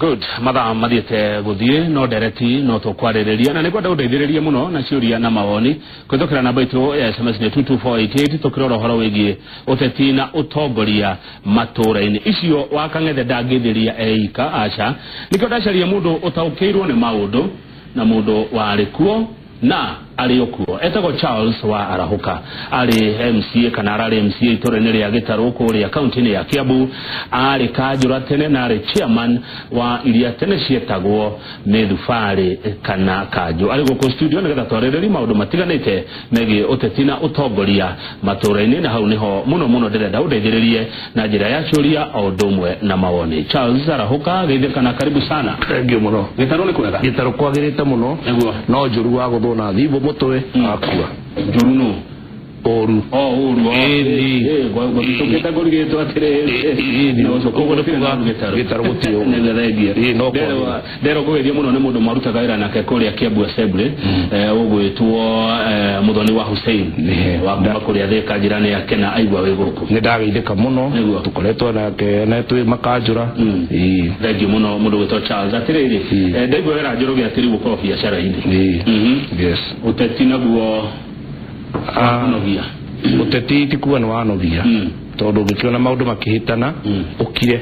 good. Madam Madite Gudie, no dereti, no to kwarereria, na niko ndaudeithiririe muno na ciuria na mawoni. Kuthokera namba itu ya SMS ni 22488 tukirora horo wigie uteti na utongoria maturaini. Icio wakangethe ndangithiria eika aca. Niko ndacaria mundu utaukirwo ni maundu na mundu wari kuo na aliokuo etagwo Charles wa Arahuka ali MCA kana ari MCA itorene ria Gitaru kuria county ya Kiambu ari kajura tene na ari chairman wa iria tene cietagwo Medufari kana Kaju ari go studio nigetha twarereri maundu matiganite megi utetina utongoria maturaini na hau niho muno ndirenda udeithiririe na njira ya ciuria o ndumwe na mawoni. Charles Arahuka geithe kana karibu sana. Thank you muno. Gitaru ni kwega? Gitaru kwagirite muno no njuru wa guthona thibo mutwe akua njuru no oru tuketa gorgeto atere no so kogo no Gitaru gutio ndero kugeria muno ne mundu marutaga wira nake kuria Kiambu Assembly ugwitwo muthoni wa Hussein wa kuma kuria theka jirani yake na aigwa we guku ni ndageithika muno tukoretwo nake na twi makajura thengi muno mundu gwitwo Charles atiriri ndaigwa wira njuru gya tiri gukorwo biacara ini yes uteti naguo anogia uteti tikuwa ni wanogia tondu ngikiona maundu makihitana ukire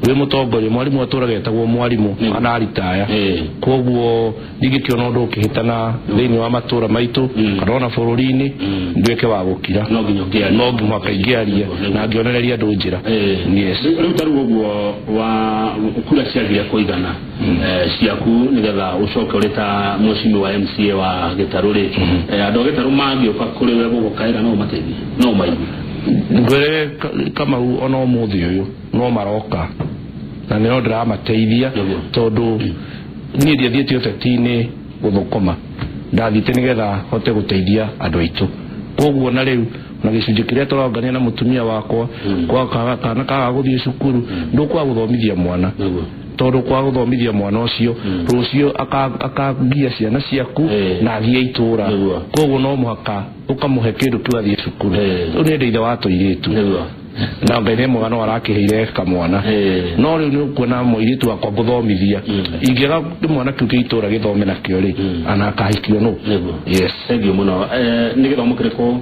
we mutongoria mwarimu atura getagwo mwarimu anaritaya koguo ngikiona undu ukihitana thiini wa matura maitu kana ona bururi-ini ndweke wa gukira no nginya no nginya kaingiaria na ngionereria andu njira yes riu taru uguo wa kura ciagira kuigana ciaku nigetha ucoke urita mucimi wa MCA wa Gitaru ri andu Gitaru mangioka kuri we gugukaira no mateithie no maigui ngwere kama ona umuthi uyu no maroka na nero ndiramateithia tondu ni ndiathiete uteti-ini guthukuma ndathite nigetha hote guteithia andu aitu koguo na riu na gicunji kiria turongania na mutumia wakwa kwa kana kaga guthie cukuru ndukwa guthomithia mwana tondu kwa guthomithia mwana ucio rucio akagia ciana ciaku na athie itura koguo no muhaka ukamuhe kindu tu athie cukuru ni ndeitha wa tuiritu na ngene mugano arakiheire kamwana no riu ni kuona muiritu akwa guthomithia ingiga mwana kiu kiitura githome nakio ri ana akahikio no yes thengi muno ni githomo kiriko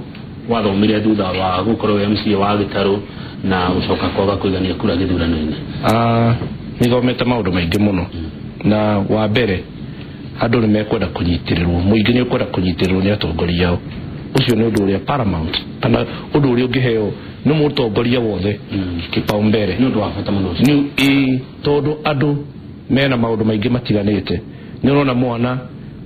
wathomire thutha wa gukorwo MCA wa Gitaru na ucoka kwaga kuigania kura githurano-ini nithomete maundu maingi muno na wa mbere andu ni mekwenda kunyitirirwo muingi ni ukwenda kunyitirirwo ni atongoria ao ucio ni undu uria paramount kana undu uria ungiheo ni mutongoria wothe kipaumbele ni undu wa bata muno ni tondu andu mena maundu maingi matiganite ni urona mwana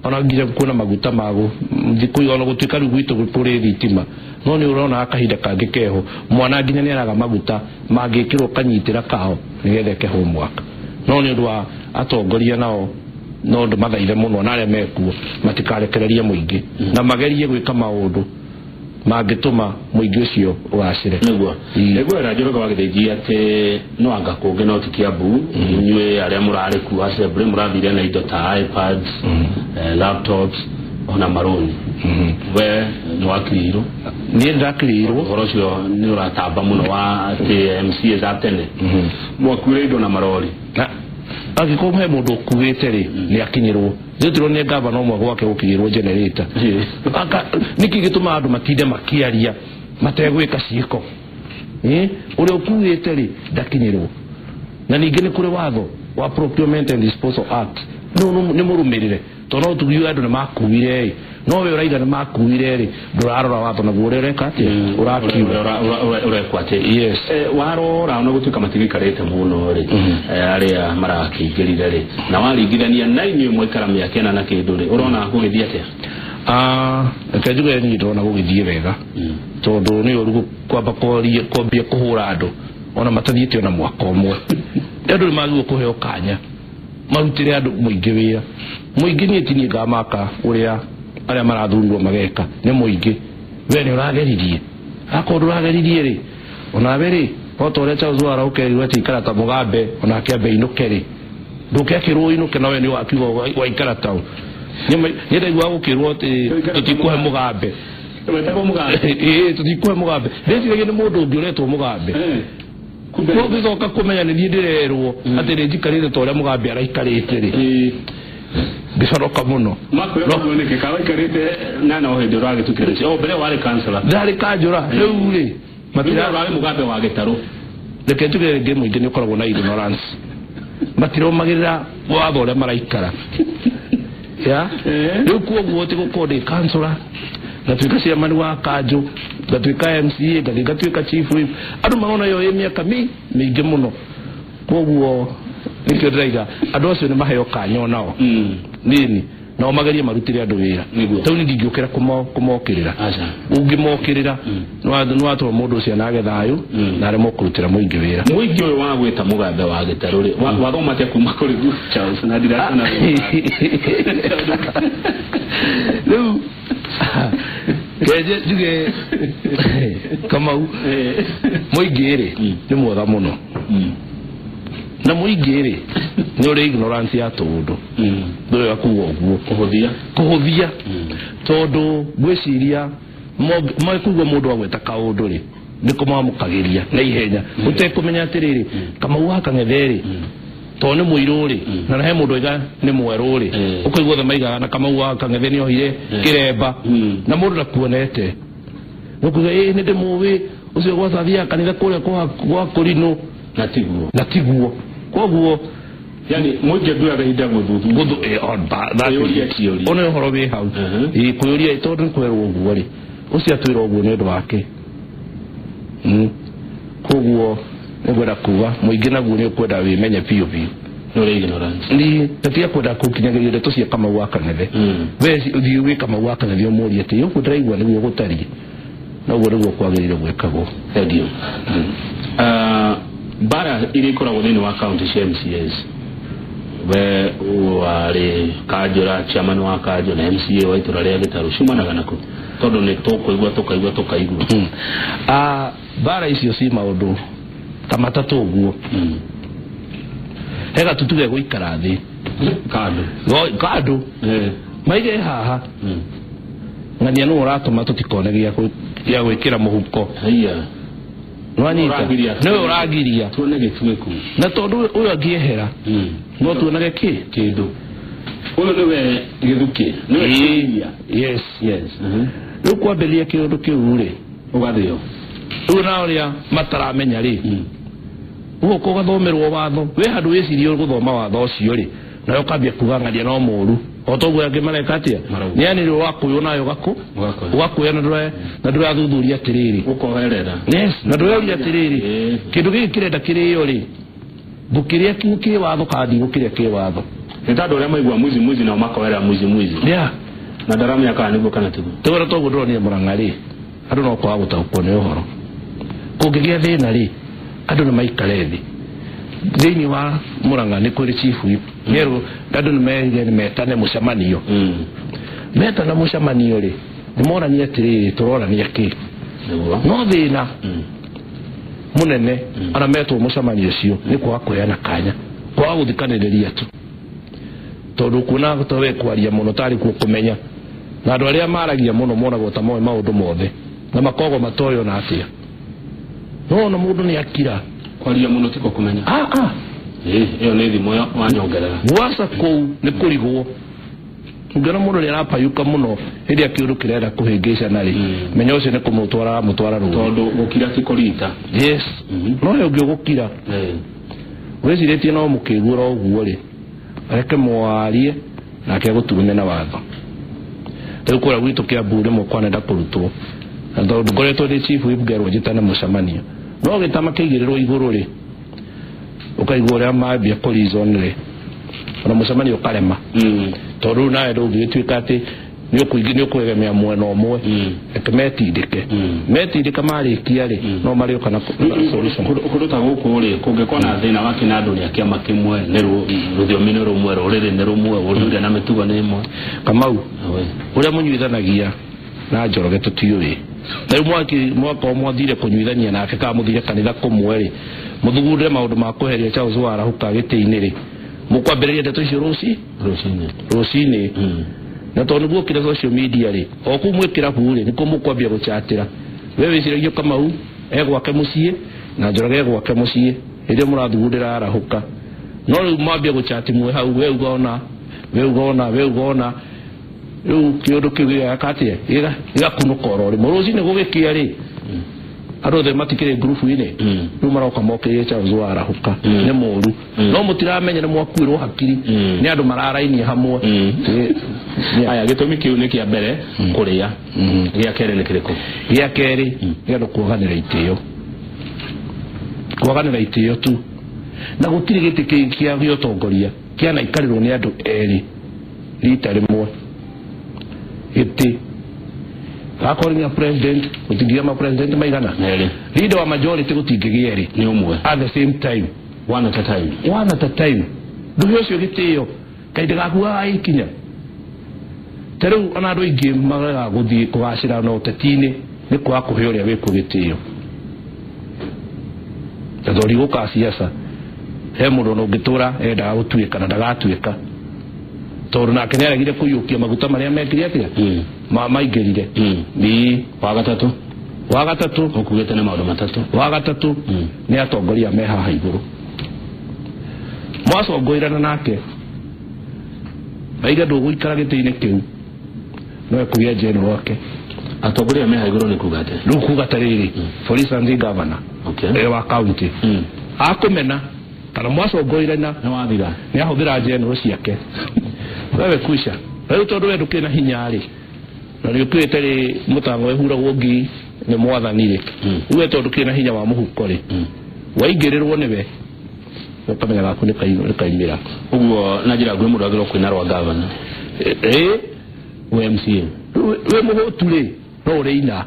ona nginya kuona maguta mago thiku ona gutuika riu gwitu kuri thitima no ni urona akahinda kangi keho mwana nginya ni araga maguta mangikirwo kanyitira kao nigethe ke homework no ni undu wa atongoria nao no ndu mathaire muno na aria mekuo matikarekereria muingi na magerie gwika maundu mangituma muingi ucio ugacire niguo ranjoroga wagithejia ati no anga kungi no ti Kiambu inywe aria murari ku Assembly murathire na indo ta iPads laptops ona maroni we no akiriro ni ndakiriro horo cio ni uratamba muno wa ati MCA za tene mwakure indo na marori agikomhe mundu kuwete ri ni akinyirwo thitiro ni gavana umwe gwake gukirwo generator niki gituma andu matinde makiaria mategwika ciiko uri ukuwete ri ndakinyirwo na ningi ni kuri watho wa Procurement and Disposal Act no ni murumirire tono tugiu andu ni makuire no we uraiga ni makuire ri ndurarora watho na guore reka urekwate yes warora no gutuka matigikarete muno ri aria marakingirire ri na waringithania na inyu mwikara miaka na kindu ri urona kugithia atia kajuga ni ndona gugithie wega tondu ni urugu kwamba kwambia kuhura andu ona matathiete ona mwaka umwe andu ni maguo kuheo kanya marutire andu muingi wira muingi ni tini ngamaka uria aria marathurwo mageka ni muingi we ni urageririe akorwo urageririe ri ona beri otore Charles Arahuka ati ikarata mugambe ona akiambe inuke ri ndukekirwo inuke nawe ni wakigo wa ikarata ni ndaigua gukirwo ati tutikuhe mugambe tutikuhe mugambe ndeciragia ni mundu ungi uretwo mugambe no gicoka kumenya ni ndirerwo ati ri njikarire toria mugambi araikarite ri ngicoroka muno mako yo ne ke kawa karite nana o hindura gitukire o mbere wari kansela ndari kanjura riu ri matira wari mugambi wa gitaru reke njuge nge muingi ni ukoragwo na ignorance matiromagirira watho uria maraikara ya riu kuoguo ti gukorwo ndi kansela ngatuika ciamani wa kanjo ngatuika MCA ngatuika chief whip andu marona yo miaka mingi muno koguo nikio ndaiga andu acio ni maheo kanyo nao nini no magerie marutire andu wira tau ni ndingiukira kumokirira ungimokirira no atwa mundu ucio nage thayu na ari mokurutira muingi wira muingi uyu wa gwita mugambe wa gitaru ri wathoma te kuma kuri Charles na ndira sana riu keje njuge Kamau muingi ri ni mwega muno na muingi ri ni uri ignorance ya tundu ndoya kuwa uguo kuhuthia tondu gwiciria mo kuwa mundu agweta kaundu ri ndiko mamukagiria na ihenya utekumenya atiriri Kamau waka ngetheri to ni muiru ri na he mundu iga ni mweru ri ukaigwa tha maiga na Kamau waka ngetheni ohire kiremba na mundu nakuonete nukuga ni ndimuwi ucio gwathia kanitha kuria kwa kurino natiguo koguo yani moja ndio araida guthu on ba that ono horo we hau kuyuria tondu kwerwo uguo ri ucio atwira uguo ni ndu wake koguo ngwenda kuwa muingi naguo ni ukwenda wimenye piu no ignorance ni tatia kwenda kukinyagiria ndeto cia Kamau wa Kangethe we uthii wi Kamau wa Kangethe umuria ati uko ndiraigua niguo gutarie na uguo niguo kwagirire gwekagwo ndio bara iri koragwo thini wa county MCAs we wari kanjura chairman wa kanjo na MCA wa itura ria gitaru cumanaga nako tondu ni tukaigua bara icio ci maundu ta matatu uguo hega tutuge guikara thi kado maige haha ngania no uratuma tutikonegia ya gwikira muhuko nwanyita no uragiria tuonege tuweku na tondu uyo agiehera no tuonege kindu uyo niwe githuki niwe yes no kwambelia kindu kiu ri ugathio uyo na uria mataramenya ri ugo kugathomerwo watho we handu wicirio guthoma watho ucio ri na ukambia kugangania no muru otogo yake mareka atia ni yani ro wakuyo nayo gako wakuyo na ndura thuthuria tiriri ukoherera yes na ndura tiriri kindu giki kirenda kiriyo ri bukiria kinki watho kandi gukiria ki watho nitando ria maigwa muzi na makohera muzi yeah na darama yakana niguo kana tigo tugora togo ndoro ni murangari andu no kwa gutaukwo ni uhoro kungigia thina ri andu ni maikare thi thini wa Murang'a ni kuri chief whip ngero andu ni meige ni metane mucamanio metana mucamanio ri ni morania atiriri turorania ki no thina munene ara metwo mucamanio cio ni kwa kuheana kanya kwa guthikaniriria tu tondu kuna towe kwaria muno tari kumenya na andu aria maragia muno monago ta moe maundu mothe na makogo matoyo na atia no mundu ni akira kwaria muno tiko kumenya iyo ni thimo wanyongerera wasa kou ni kurigwo ngana mundu ni arapayuka muno hindi akiuru kirenda kuhingisha nari menya ucio ni kumutwara ruo tondu gukira tikorita yes no yo gukira weciretie no mukigura uguo ri areke mwarie na ke guturume na watho riu kura gwitu kia bure mo kwanenda kurutwo tondu ngoretwo ndi chief whip gerwo jitana mucamanio no gitama kigirirwo iguru ri ukaigwa uria mambia collision ri ona mucamanio karema tondu nawe ndungituika ati ni ukuegemea mwena umwe metindike marikia ri no marioka na solution kuruta guku ri kungikwa na thina wa kinandu ria kiama kimwe ni ruthiomi ni rumwe ruriri ni rumwe uruge na mitugo ni imwe Kamau uria munyuithanagia na Njoroge tutiui na mwaka mwathire kunyuithania nake ka muthire kanitha kumwe ri muthugurire maundu ma kuheria Charles Warahuka giti-ini ri mukwambiriria ndeto icio rucini na tondu guokira social media ri okumwikira hu ri niko mukwambia guchatira wewe wiciragio Kamau egwake mucii na njorage gwake muciĩ ĩrĩa mũrathugundĩra arahuka no rĩu mwambie gũchati mwe hau we ugona rĩu kĩũndũ kĩu gĩakatia igakunũka oro rĩmwe rũcinĩ gũgĩkĩa rĩ andũ othe matikĩrĩ ngurubu-inĩ rĩu maroka mokĩrĩre Charles Wara arahuka nĩ mũru no mũtiramenya nĩ mwakuĩrwo hakiri nĩ andũ mararainie hamwe aya gĩtũmi kĩu nĩ kĩa mbere kũrĩa gĩa kerĩ nĩ kĩrĩkũ gĩa kerĩ nĩ andũ kuoganĩra itĩo tu na gũtirĩ gĩtĩ kĩa gĩũtongoria kĩana ikarĩrwo nĩ andũ erĩ rita rĩmwe gĩtĩ akorwo president gũtingĩgĩa ma president maigana leader wa majority gũtingĩgĩa erĩ nĩ ũmwe at the same time one at a time ndugu ũcio gĩtĩo kainde gakuaga ikinya tarĩu ona andũ aingĩ magaga gũthiĩ kũgacĩra na ũteti-inĩ nĩ kwaga kũhe ũrĩa wĩkwo gĩtĩo tondũ gũka siasa he mũndũ no ngĩtũra endaga gũtuĩka na ndagatuĩka tondũ nake nĩ aregire kũiyũkia maguta marĩa mekire atĩa maingĩrire ni wa gatatũ ũkugĩte nĩ maũndũ matatũ wa gatatũ nĩ atongoria me haha igũrũ mwacongũirana nake aiga ndũgũikara gĩtĩ-inĩ kĩu no ekũgĩa njeno wake atongoria me haha igũrũ nĩ kuga atĩa rĩu kuga tarĩrĩ for instance governor wa county akũmena kana mwacongũirana nĩ ahũthĩra njeno ciake wewe kuisha rĩu tondũ we ndũkĩrĩ na hinya rĩ na nĩ ũkĩrĩte rĩ mũtango wehuragwo ngi nĩ mwathanire we tondũ ndũkĩrĩ na hinya wa mũhuko rĩ waingĩrĩrwo nĩwe ũkamenya gaku nĩ kaimĩra ũguo na njĩra nguhĩ mũndũ agĩrĩirwo kwĩna rwa gavana MCA we mũhũtu rĩ no ũrĩina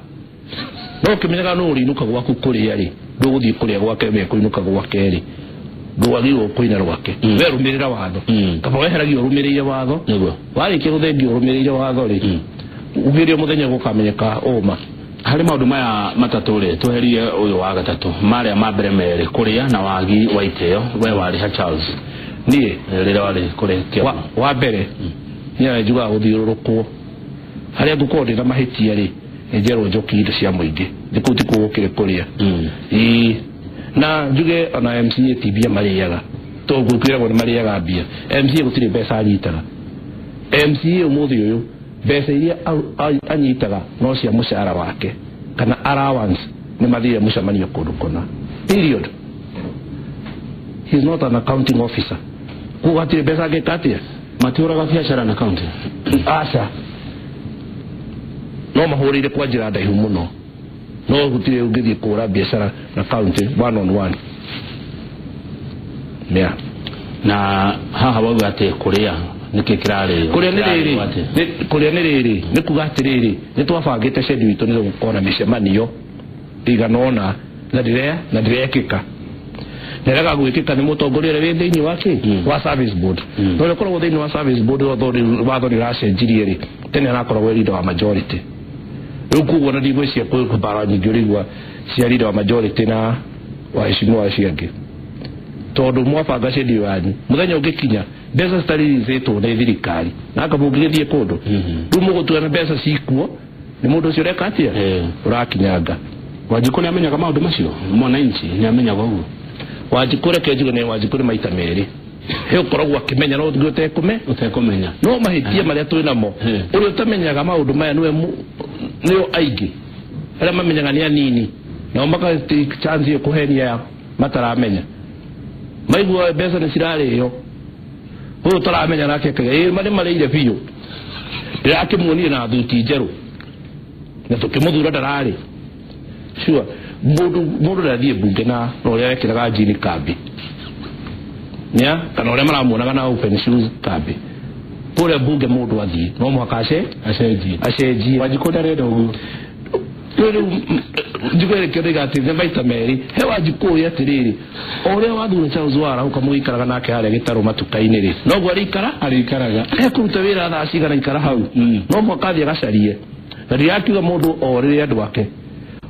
no ũkĩmenyaga no ũrĩinũka gwaku kũrĩa rĩ ndũgũthiĩ kũrĩa gwake we kũinũka gwake rĩ ndwagĩrĩirwo kũina rwake we rũmĩrĩra watho kaba weheragio rũmĩrĩire watho warĩkia gũthengio rũmĩrĩire watho rĩ ugĩrio mũthenya gũkamenyeka ũma harĩ maũndũ maya matatũ rĩ tweherie ũyũ wa gatatũ marĩa ma mbere merĩ kũrĩa na wagi wa itĩo we warĩ ha Charles niĩ rĩrĩa warĩ kũrĩa wa mbere niĩ njugaga gũthiũrũrũkwo harĩa ngũkorwo ndĩ na mahĩtia rĩ njerwo njoki indo cia mũingĩ thikũ ti kũgũkĩrĩ kũrĩa na njuge ona MCA tibia marĩaga to gwĩkwĩragwo nĩ marĩaga mbia MCA gũtirĩ mbeca anyitaga MCA ũmũthĩ ũyũ mbeca iria anyitaga no cia mũcara wake kana allowance nĩ mathire mũcemanio kũndũ kũna period he is not an accounting officer kugatire mbeca angĩkatia matiũraga biacara na county aca no mahũrĩire kwa njĩra ndaihu mũno no gũtirĩ ũngĩthiĩ kũra biacara na county one on one na haha wauga atĩ kũrĩa nĩkĩ kĩrarĩ kũrĩa nĩ rĩrĩ nĩ kuga atĩrĩrĩ nĩ twabangĩte schedule itũ nĩ gũkorwo na mĩcemanio ĩigana ũna na ndĩrekĩka na rega gwĩkĩka nĩ mũtongoria ũrĩa wĩ thĩinĩ wa service board no rĩu koragwo thĩinĩ wa service board watho nĩ ũracenjirie rĩ tene arakoragwo leader wa majority rĩu kuguo na ndigwĩcia kũbara nyingĩ ũrĩgua cia leader wa majority na waheshimiwa acio angĩ tondũ mwabanga schedule yanyu mũthenya ũngĩkinya mbeca citarĩrĩthĩtwo nĩ thirikari na aka mũngĩgĩthiĩ kũndũ rĩu mũgũtuana mbeca cikuo nĩ mũndũ ũcio ũreka atĩa ũrakinyanga Wanjikũ nĩ amenyaga maũndũ macio mwananchi nĩ amenyaga ũguo Wanjikũ reke njuge nĩ Wanjikũ nĩ maita merĩ he ũkoragwo akĩmenya no ũtekũmenya no mahĩtia marĩa twĩ namo ũrĩa ũtamenyaga maũndũ maya nĩo aingĩ arĩa mamenyaga nĩ anini nao makati chance ya kũhenia mataramenya maigua mbeca nĩ cirarĩo ũyũ taramenya nake marĩ marĩire biũ ndĩrakĩmuonie na thuti njerũ na tũkĩmũthura ndararĩ sure mũndũ ndathiĩ mbunge na ũrĩa wekĩraga njini kambi nya kana ũrĩa maramuonaga na open shoes kambi kũrĩa mbunge mũndũ athiĩ no mũhaka acenjie Wanjikũ ndarenda ũguo rĩu njiguĩrĩkio ndĩgatĩte maita merĩ he Wanjikũ ũyũ atĩrĩrĩ ũrĩa wathura Charles Wara ũkamũikaraga nake harĩa gĩtarũ matuka-inĩ rĩ noguo arĩikaraga ekũruta wĩra thaa cigana ikara hau no mũhaka athiĩ agacarie na ndĩrakiuga mũndũ o rĩrĩa andũ ake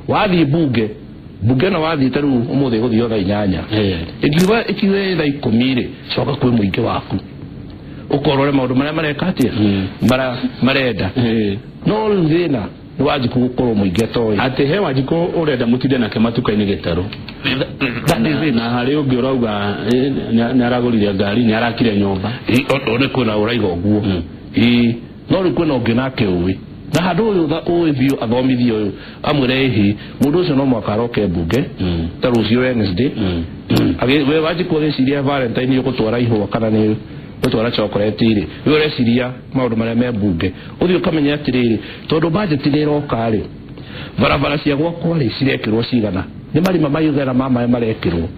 wathiĩ mbunge na wathiĩte rĩu ũmũthĩ gũthiĩ thaa 8 ikiuga thaa 10 rĩ coka kwĩ mũingĩ waku ũkorore maũndũ marĩa mareka atĩa marenda no rĩu thĩna ni Wanjiku gukorwo muinge toy ati he Wanjiku urenda mutinde nake matuka-ini gitaru na hari ungi urauga ni aragurire ngari ni arakire nyumba one kwina uraiga uguo no ri kwina ungi nake uwi na handu uyu uwi biu athomithio uyu amwire hi mundu ucio no mwaka aroke mbunge ta rucio Wednesday we Wanjiku agiciria Valentine gutwara ihwa kana ni gutwara chocolate iri we ureciria maundu maria me mbunge uthio kamenya atiriri tondu budget ni iroka ri barabara cia gwakwa ri cirekirwo cigana ni marima mayugera mama marekirwo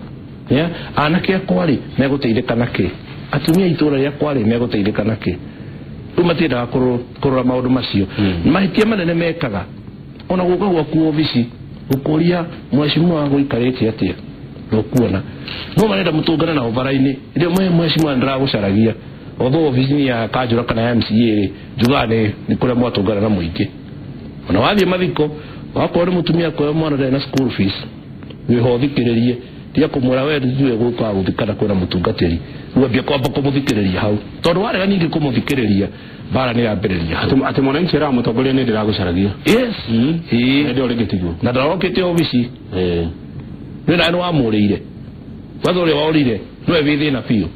anake akwa ri meguteithika naki atumia itura ria kwa ri meguteithika naki umatienda kurora maundu macio mahitia manene mekaga ona guka gwaku ofisi ukuria mheshimiwa guikarite atia ukuona no marenda mutungana na ovaraini ndio mheshimiwa ndira gucaragia otho ofisi ya Kanjura kana MCA jugane ni kure mwatungana na muingi ona wathie mathiko wakore mutumia kwa mwana na school fees wihothikiririe tia kumura we ndiwe guka guthikana kwena mutungatiri wabia kwamba kumuthikiriria hau tondu warega ningi kumuthikiriria bara ni yambiriria ati mwananchi ra mutongoria ni ndira gucaragia yes ndio rigitigo na ndarokete ofisi ni na no amurire wathore waurire no ebithi na pio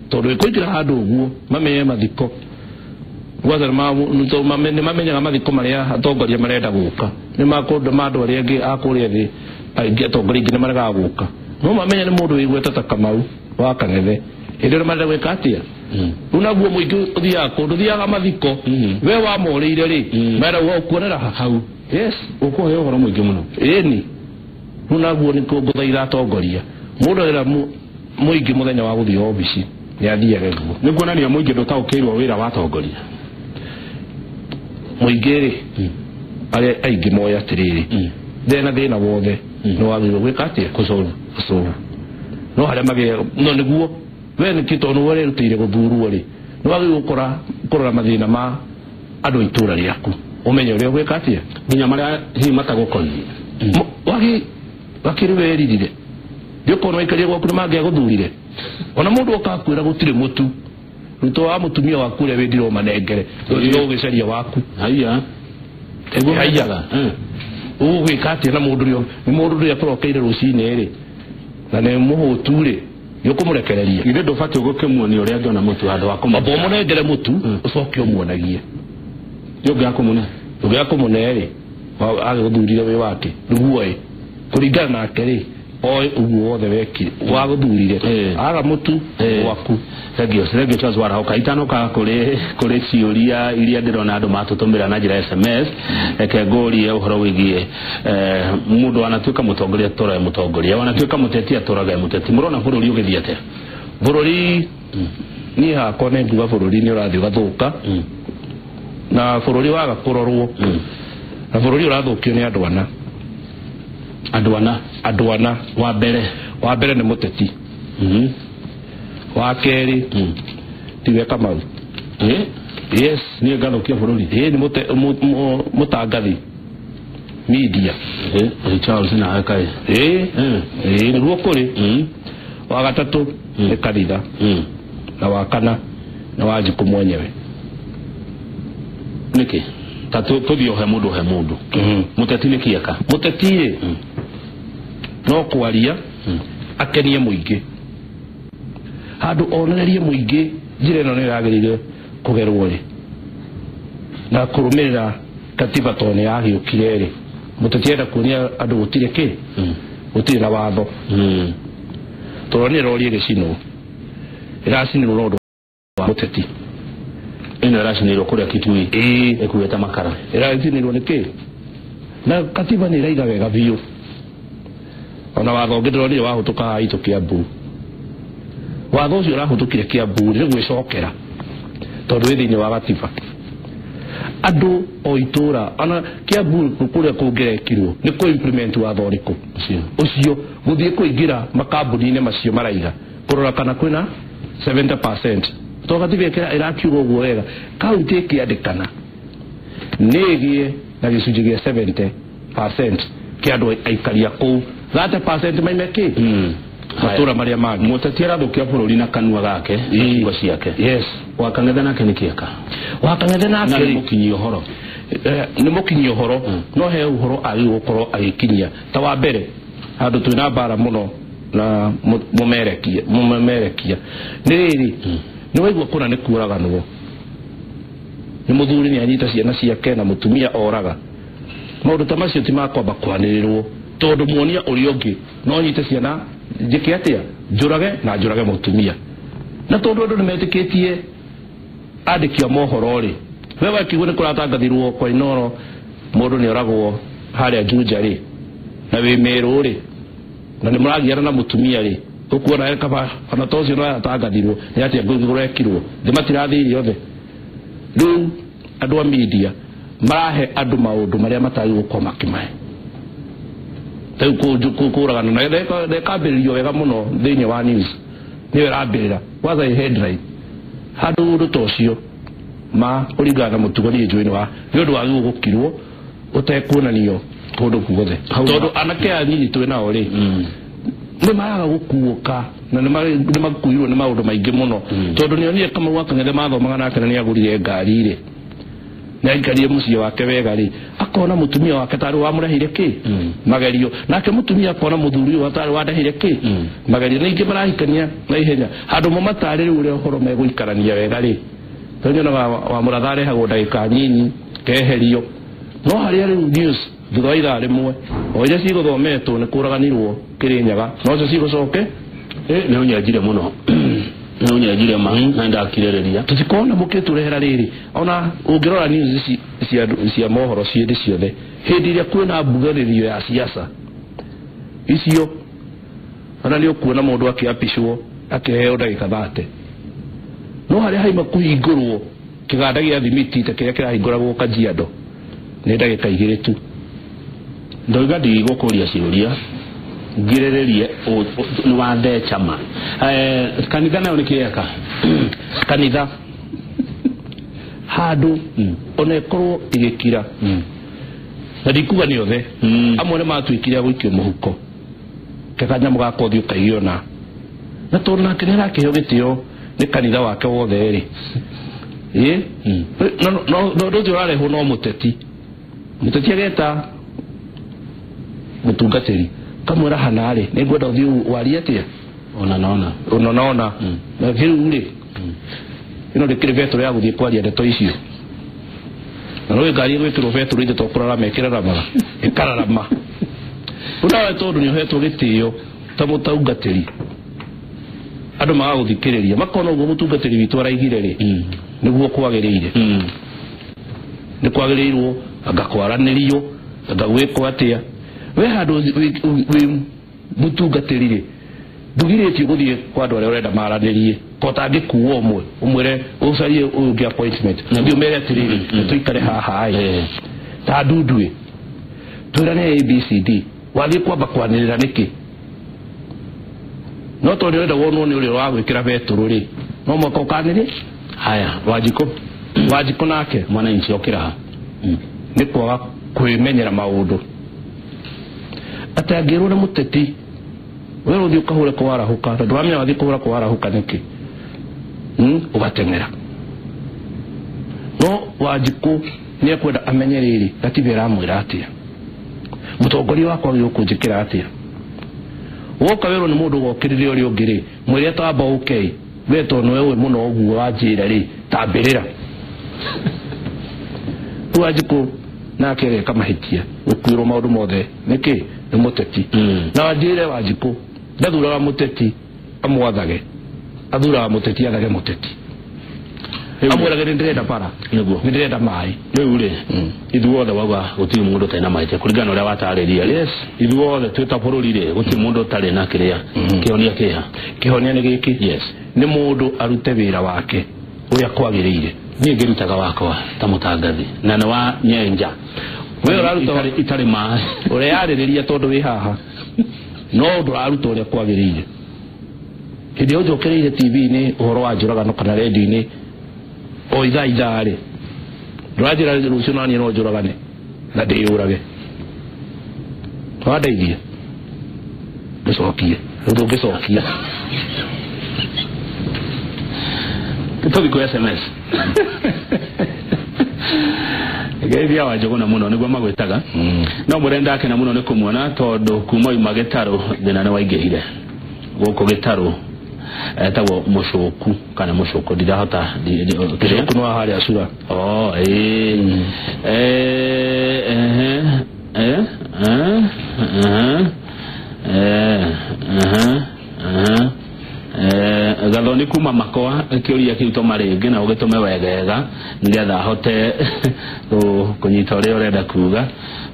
tondu ikuikira handu uguo mamenye mathiko wathore nuto mamenye mathiko maria atongoria marenda guka ni makundu mandu aria angi akuria thi aingi atongoria ingi ni marega guka no mamenye ni mundu wigweta ta Kamau wa Kangethe ndio marenda gwika atia unaguo muingi uthia kundu thiaga mathiko we wamurire ri mera wo kuonera hau yes ukuhe uhoro muingi muno ni unaguo ni kunguthaira atongoria mundu era muingi muthenya wa guthia ofisi ni athiaga guo ni kuonania muingi ndutaukirwo wira wa atongoria muingi ri ari aingi moya tiriri thina wothe no wagirwo gwika atia kusolve no haria mage no niguo we ni kitonu wore rutire guthurwo ri no wagirwo kurora mathina ma andu itura riaku umenye uria gwika atia nginya maria hi matagukoni wakiriweririre ndio kono ikaria gwaku mage guthurire ona mundu okakwira gutire mutu ruto wa mutumia waku ria wendiro manengere ndio ugicaria waku haiya ego haiyaga gwika atia na mundu rio ni mundu ria kurokeire rucine ri na ne muhutu ri yukumurekereria ire ndofati ugukemuoni uria ngiona mutu handu wa kumabo munengere mutu ucoke umuonagie yoga kumune ri age guthurire we wake niguo kuringana nake ri oi uguo wothe weki wa guthurire aga mutu waku regio twazwara ukaitano ka kuri ciuria iria ndirona andu matutumira na njira SMS eke ngorie uhoro wigie mundu anatuika mutongoria tora mutongoria wanatuika mutetia toraga muteti murona bururi ugithiate bururi ni hakwa ne nduga bururi ni urathi gathuka na bururi waga kurorwo na bururi urathukio ni andwana wa mbere ni muteti wa keri tiwe Kamau yes ni ngathukia bururi ni mutangathi media Charles na akai ni ruokuri wa gatatu ni Kanitha na wa kana na Wanjiku mwenyewe niki tatu tuthio he mundu muteti ni kiaka muteti no kwaria akenie muingi handu onererie muingi njira ino ni ragirire kugerwo ri na kurumirira katiba tone yahiukire ri mutetienda kunia andu gutire ki gutire na watho turonira orie gicino iracinirwo rodo wa muteti ino iracinirwo kuria Kitui ekueta makara iracinirwo ni ki na katiba ni raiga wega biu ona watho ngidoroni wahutuka itu Kiambu watho ucio urahutukire Kiambu ni gwicokera tondu withini wa gatiba andu o itura ana Kiambu kuria kungerekirwo ni ku implement watho riku ucio guthie kuingira makambuni-ini macio maraiga kurora kana kwina 70% to gatiba kira irakiugo guo wega kaunti ikiandikana nigie na gicunji gia 70% kia andu aikaria kuu 30% maimeki matura maria mangi muteti arathukia bururi na kanua gake ngo ciake yes wa Kangethe nake ni kiaka wa Kangethe nake mukinyi uhoro ni mukinyo horo no he uhoro ari gukoro agikinya ta wa mbere handu twina bara muno na mumerekia niriri ni waigua kuna ni kuraganwo ni muthuri ni anyita ciana ciake na mutumia oraga maundu ta macio ti makwamba kwanirirwo tondu muonia uri ungi no nyite ciana njike atia njurage na njurage mutumia na tondu andu nimetikitie andikia mohoro ri wewe kigune kuratangathirwo kwa Inoro mundu ni oragwo haria Juja ri na wi Meru ri na ni muragiana na mutumia ri ukuona ekaba ona tozi no yatangathirwo ni atia ngurekirwo ndimatirathi yothe riu andu a media marahe andu maundu maria matari gukoma makimae tau kuragana na dekambiririo wega muno thiini wa news ni werambirira watha headline handu rutocio ma urigana mutugo ni njwini wa ni undu wa gukirwo utekuonanio kundu kuothe tondu anake anyinyi twina ori ni maraga gukuuka na ni makuirwo ni maundu maingi muno tondu ni onire kama wakang'ethe mathomaga nake na ni agurire ngari ri na ngari muciĩ wake wega ri akona mutumia wake tari wa murahire ki magerio nake mutumia akona muthuri wa tari wadahire ki magerio ningi marahikania na ihenya handu mumatari uri uhoro meguikarania wega ri tonyo na wa murathare hago ndagika nyinyi keherio no haria ri news thutha rimwe o iria ciguthometwo ni kuraganirwo Kirinyaga no cio cigucoke ni unyanjire muno ni unyanjire na ndakirereria tutikona mukiturehera riri ona ungirora news cia mohoro ciende ciothe hindi iria kwina mbugaririo ya siasa icio ona ni ukuona mundu akiapishwo akiheo ndagika 30 no haria haima kuhingurwo kiganda gia thimiti ta kiria kirahinguragwo Kajiado ni ndagika 2 tu ndoiga ndi gukuria ciuria girererie ni wathe chama kanitha nayo nikieka kanitha handu onekorwo igikira na ndikuga ni othe amwe ni matwikire gwikio muhuko kaganya mugakothio kaiona na tondu nake nĩarakĩheo gĩtĩo nĩ kanitha wake wothe ri no ndio ũrarehwo no mũteti ageta mũtungatĩri kamwĩra hana rĩ nĩngwenda ũthiĩ warie atĩa ona na rĩu rĩ ino rĩkĩrĩ vetro ya gũthiĩ kwaria ndeto icio na no ngari gwĩkĩrwo vetro inde tũkũrara mekĩraramaga ĩkararama unawe tondu nĩ ũhetwo gĩtĩo ta mũtungatĩri andu magagũthikĩrĩria makona ũguo mũtungatĩri witũ araigire rĩ nĩguo kwagĩrĩire nĩ kwagĩrĩirwo angakwaranĩrio angagwĩkwo atĩa we handu wĩ mũtungatĩri rĩ ndugirĩtio gũthiĩ kwa andũ arĩa ũrenda maranĩrie ko tangĩkuo ũmwe ũmwĩre ũcarie ũngĩ appointment ndio ũmere atĩrĩrĩ tũikare haha ta ndunduĩ twĩrane ABCD wathiĩ kwamba kwanĩrĩra nĩkĩ no tondũ ũrenda wonwo nĩ ũrĩa wa gwĩkĩra vetro rĩ no mwaka ũkanĩrĩ haya Wanjikũ nake mwananchi okĩra nĩ kwaga kwĩmenyera maũndũ atangĩrwo nĩ mũteti we ũthiĩ ũkahũre kwarahũka tondũ wamenya wathiĩ kũhũra kwarahũka nĩkĩ ũgateng'era no Wanjikũ nĩ ekwenda amenye rĩrĩ gatiba ĩramwĩra atĩa mũtongoria wakwa agĩrĩirwo kũnjĩkĩra atĩa woka werwo nĩ mũndũ gokĩrĩre ũrĩa ũngĩ rĩ mwĩre atamba ũkei we tondũ wewe mũno ũguo wanjĩra rĩ tambĩrĩra Wanjikũ nake ageka mahĩtia gũkuĩrwo maũndũ mothe nĩkĩ nĩ mũteti na wanjĩre Wanjikũ ndathuraga mũteti amwathage athuraga mũteti athage mũteti amwĩrage nĩndĩrenda bara nĩndĩrenda maĩ rĩu rĩ ithuothe wauga gũtirĩ mũndũ ũtarĩ na mahĩtia kũringana ũrĩa watarĩria yes ithuothe twĩ ta bũrũri rĩ gũtirĩ mũndũ ũtarĩ na kĩrĩa kĩhonia kĩha kĩhonia nĩ gĩkĩ yes nĩ mũndũ arute wĩra wake ũrĩa kwagĩrĩire niĩ ngĩrutaga wakwa ta mũtangathi na nĩ wa nyenja we ũraruta itarĩ maĩ ũrĩa yarĩrĩria tondũ wĩ haha no ndũraruta ũrĩa kwagĩrĩire hĩndĩ ĩyo njokereire TV-inĩ ũhoro wa njũragano kana redio-inĩ o ithaa rĩ ndũranjĩra rũciũ naniĩ no njũragane na ndĩyũrage twandeithie ndũcokie ndũngĩcokia tũthiĩ kwa SMS geithia wa Njuguna muno niguo magwitaga no murenda ake na muno ni kumuona tondu kuma ima gitaro thina ni waingihire guko gitaro etagwo mucoku kana mucoko ndirahota mucoko no hari acura gathoni kuma makoa kiuria kiuto maringi na ugitume wegega ngetha hote kunyita uri urenda kuga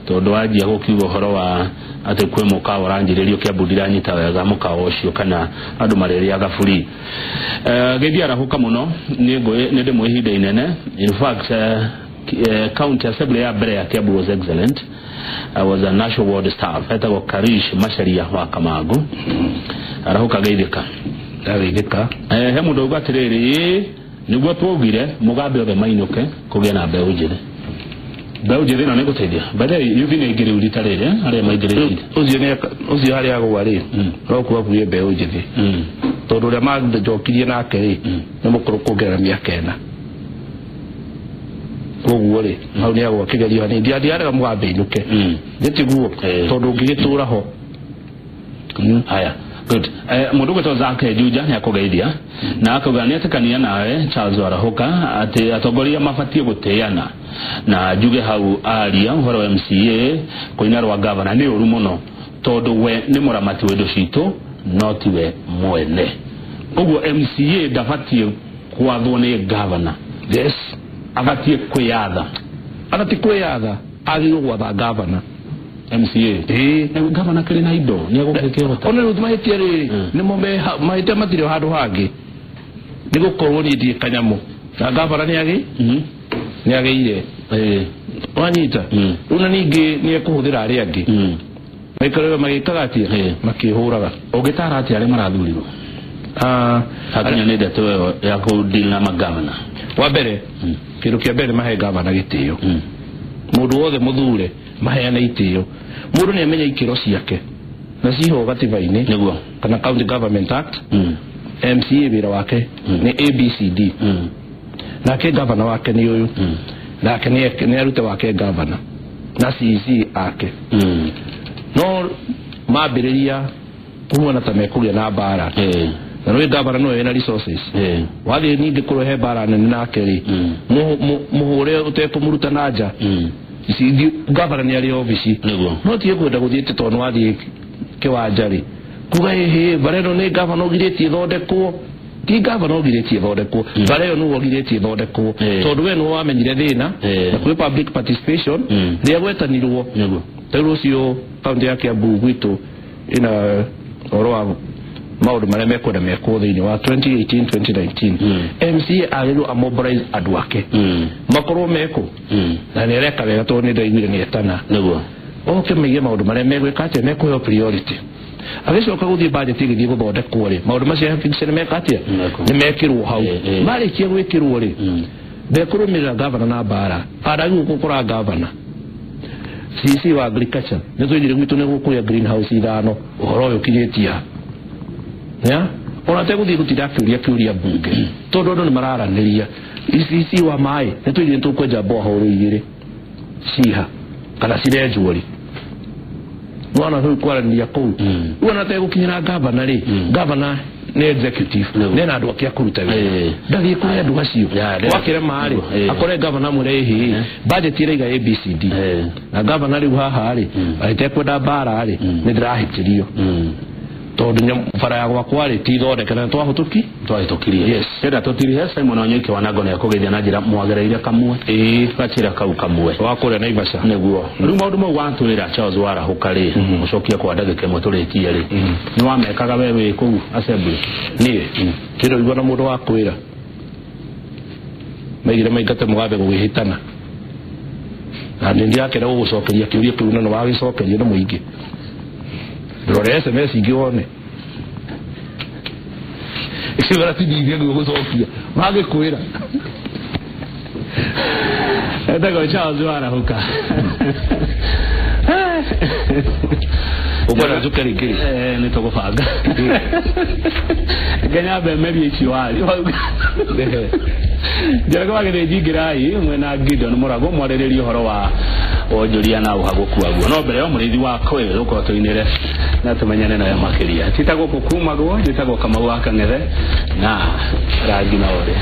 tondu wanjia gukiuga horo wa ate kwe muka oranjiririo kiambudira nyita wega muka ucio kana andu mariria gaburi geithia rahuka muno ni ndi muhinde inene in fact county assembly ya mbere ya Kiambu was excellent. I was a national ward staff etagwo Karish Macharia wa Kamagu arahuka geithika he mundu ugatiriri niguo twogire mugambe othe mainuke kugia na mbeu njithe no niguteithia bade yuthi ni ngiri urita riri aria maingirite ucio hari agwa ri roku akuye mbeu njithe tondu ria manjokirie nake ri ni mukuru kugerera miaka 4 koguo ri hau ni agwa kigerio hani ndiarega mugambe inuke nditiguo tondu ngigitura ho haya good mundu gweto zake juja ya kugeithia na akugania tekania nawe Charles Warahuka ati atongoria mafatie guteana na juge hau aria uhoro wa MCA koina rwa governor ni uru muno tondu we ni muramati wedo cito not we mwene uguo MCA dafatie kwathwo ni governor yes afatie kwiyatha agirwo gwatha governor MCA governor kiri na indo ni agukekero ona ruth mahitia ri ni mombe mahite matire handu hangi ni gukorwo ni ndie kanyamu na governor ni ageire wanyita una ningi ni ekuhuthira ari angi maikaro magikaga atia makihuraga ugitara atia ari marathurirwo hakanya ni ndeto ya kudeal na magavana wa mbere kiru kia mbere mahe governor gitio mundu wothe muthure maheana itio mundu ni amenya ikiro ciake na ciho gatiba-ini niguo kana County Government Act MCA wira wake ni ABCD nake governor wake ni uyu nake ni arute wake governor na CC ake no mabiriria kumwana tamekuria na bara na no governor no ena resources wathi ningi kurehe bara nake ri muhure utekumuruta naja si governor ni ali office no tie kwenda guthiete tondu wathi kiwanjari kuga he bareno ni governor ogireti thondekwo ti governor ogireti thondekwo bareno no ogireti thondekwo tondu we no wamenyire thina na kwi public participation ria gwetanirwo tero cio county ya Kiambu gwitu ina oro maundu maria mekwenda mekwo thiini wa 2018-2019 MCA agirwo a mobilize andu ake makorwo meko na ni reka wega tondu ni ndaiguire ni etana niguo oke mege maundu maria megwika atia mekwo priority agicoka guthie budget igithie guthondekwo ri maundu macio ya fiction meka atia ni mekirwo hau marikia gwikirwo ri bekurumira governor na bara aragu gukora governor CC wa agriculture nitwigire gwitu ni gukuya greenhouse ithano uhoro uyu kinyetia ya ona teguthie gutira kiuria bunge tondu ndo ni mararaniria CC wa mai nitwigire tukwenja bohoro igire ciha kana cirenjwo mwana huyu kwarania kou uona tegukinyira governor ri governor ni executive nena andu akia kuruta wira ndathie kuri andu acio wakire mari akore governor murehi budget iriga ABCD na governor ri haha ri aite kwenda bara ri ni ndirahitirio tondu nyamfara ya gwakwa ri ti thondeke na twahitukirie yes kenda tutiri Simon Onyeke Wanango na kugeithia na njira mwagereire kamwe gachira kau kamwe wakore na Ivasha niguo riu maundu mau waturira Charles Warahuka ri ucokia kwa ndagike mwe turikie ri ni wamekaga wewe kuu assembly ni kiro igona mundu wa kwira maigire maigate mugabe gugihitana na ndi yake na gucokeria kiuria kiu no wagicokeria no muingi rore SMS ingione ikibara tidithie gucokia mage kwira etagwo Charles Warahuka ubona zukari kiri ni togofanga ganya be mebi chiwali Jaraga wagire jingirai mwena Gideon Murago mwarĩrĩria horo wa onjoria na uhaguku waguo no mbere yo mũrĩithi wa kwĩ uko tuinire na tumenyane nayo makiria titago kukuma go titago kama waka ng'ethe na rangi na ore